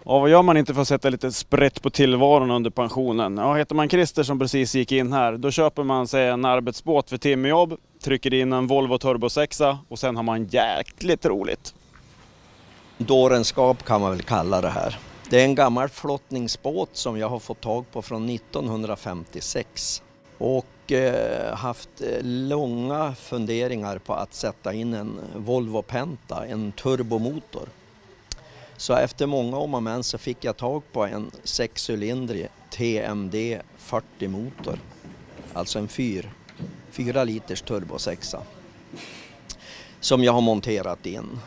Och vad gör man inte för att sätta lite sprätt på tillvaron under pensionen? Ja, heter man Christer som precis gick in här, då köper man sig en arbetsbåt för timmerjobb, trycker in en Volvo Turbo 6 och sen har man jäkligt roligt. Dårenskap kan man väl kalla det här. Det är en gammal flottningsbåt som jag har fått tag på från 1956 och haft långa funderingar på att sätta in en Volvo Penta, en turbomotor. Så efter många om och men så fick jag tag på en 6-cylindrig TMD 40 motor, alltså en 4 liters turbo 6 som jag har monterat in.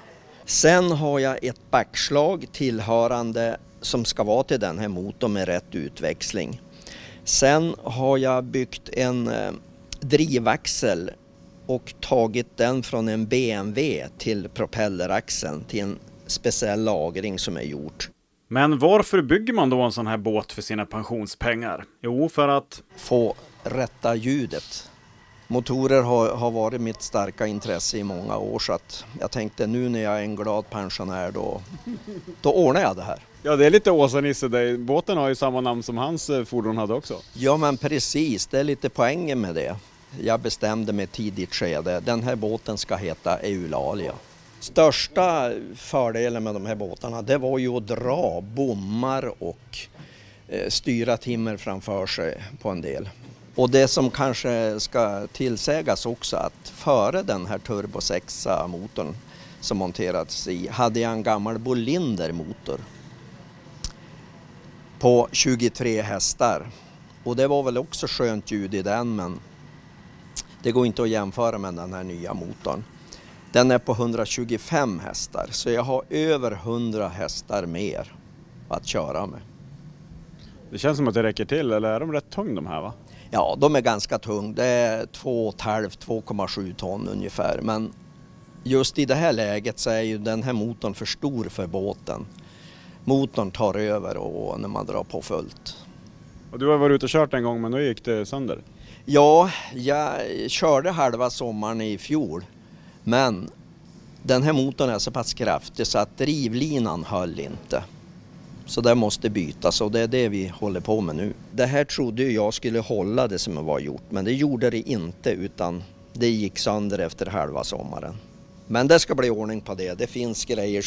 Sen har jag ett backslag tillhörande som ska vara till den här motorn med rätt utväxling. Sen har jag byggt en drivaxel och tagit den från en BMW till propelleraxeln till en speciell lagring som är gjort. Men varför bygger man då en sån här båt för sina pensionspengar? Jo, för att få rätta ljudet. Motorer har varit mitt starka intresse i många år, så att jag tänkte nu när jag är en glad pensionär då ordnar jag det här. Ja, det är lite Åsa-Nisse. Båten har ju samma namn som hans fordon hade också. Ja, men precis. Det är lite poängen med det. Jag bestämde mig tidigt skede. Den här båten ska heta Eulalia. Största fördelen med de här båtarna, det var ju att dra bommar och styra timmer framför sig på en del. Och det som kanske ska tillsägas också, att före den här Turbo 6-motorn som monterats i hade jag en gammal Bolinder-motor på 23 hästar. Och det var väl också skönt ljud i den, men det går inte att jämföra med den här nya motorn. Den är på 125 hästar, så jag har över 100 hästar mer att köra med. Det känns som att det räcker till, eller är de rätt tung de här va? Ja, de är ganska tung. Det är 2,5-2,7 ton ungefär. Men just i det här läget så är ju den här motorn för stor för båten. Motorn tar över och när man drar på fullt. Och du har varit ute och kört en gång, men då gick det sönder? Ja, jag körde halva sommaren i fjol. Men den här motorn är så pass kraftig så att drivlinan höll inte. Så det måste bytas och det är det vi håller på med nu. Det här trodde jag skulle hålla det som var gjort, men det gjorde det inte, utan det gick sönder efter halva sommaren. Men det ska bli ordning på det. Det finns grejer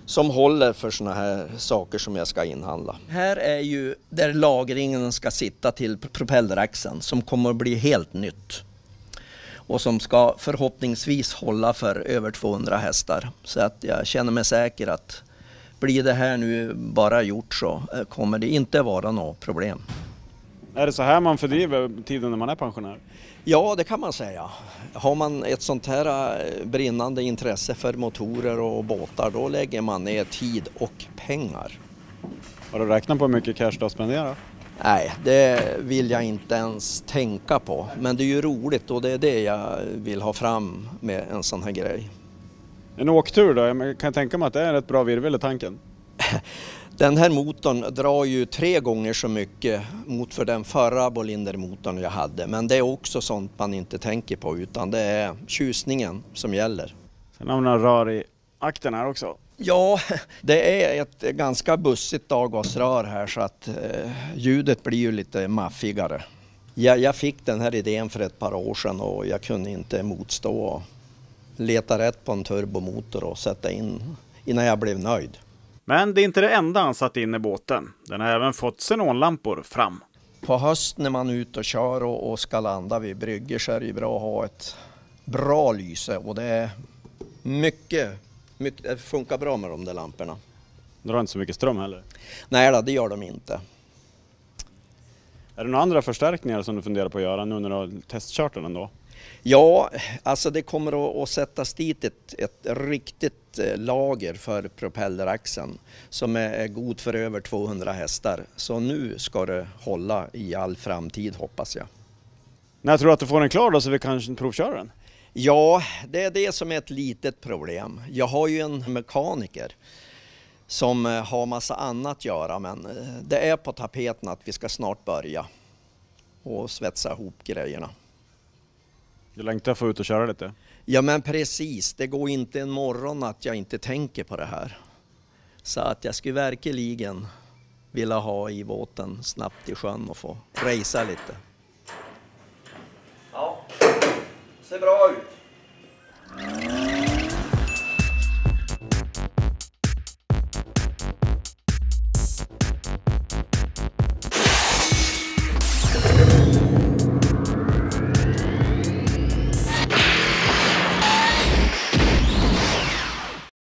som håller för såna här saker som jag ska inhandla. Här är ju där lagringen ska sitta till propelleraxeln som kommer att bli helt nytt. Och som ska förhoppningsvis hålla för över 200 hästar. Så att jag känner mig säker att blir det här nu bara gjort så kommer det inte vara något problem. Är det så här man fördriver tiden när man är pensionär? Ja, det kan man säga. Har man ett sånt här brinnande intresse för motorer och båtar, då lägger man ner tid och pengar. Har du räknat på hur mycket cash du har spenderat? Nej, det vill jag inte ens tänka på. Men det är ju roligt och det är det jag vill ha fram med en sån här grej. En åktur då? Jag kan tänka mig att det är ett bra virvel i tanken. Den här motorn drar ju 3 gånger så mycket mot för den förra Bolinder-motorn jag hade. Men det är också sånt man inte tänker på, utan det är tjusningen som gäller. Sen har man några rör i akten här också. Ja, det är ett ganska bussigt avgasrör här så att ljudet blir ju lite maffigare. Jag fick den här idén för ett par år sedan och jag kunde inte motstå och leta rätt på en turbomotor och sätta in innan jag blev nöjd. Men det är inte det enda han satt in i båten. Den har även fått xenonlampor fram. På höst när man är ute och kör och ska landa vid brygger så är det bra att ha ett bra lyse. Och det är mycket, det funkar bra med de där lamporna. Det drar inte så mycket ström heller? Nej, det gör de inte. Är det några andra förstärkningar som du funderar på att göra nu när du har testkört den ändå? Ja, alltså det kommer att sättas dit ett riktigt lager för propelleraxeln som är god för över 200 hästar. Så nu ska det hålla i all framtid, hoppas jag. När tror du att du får den klar då så vi kan provköra den? Ja, det är det som är ett litet problem. Jag har ju en mekaniker som har massa annat att göra, men det är på tapeten att vi ska snart börja och svetsa ihop grejerna. Du längtar få ut och köra lite? Ja, men precis. Det går inte en morgon att jag inte tänker på det här. Så att jag skulle verkligen vilja ha i båten snabbt i sjön och få racea lite. Ja, ser bra ut.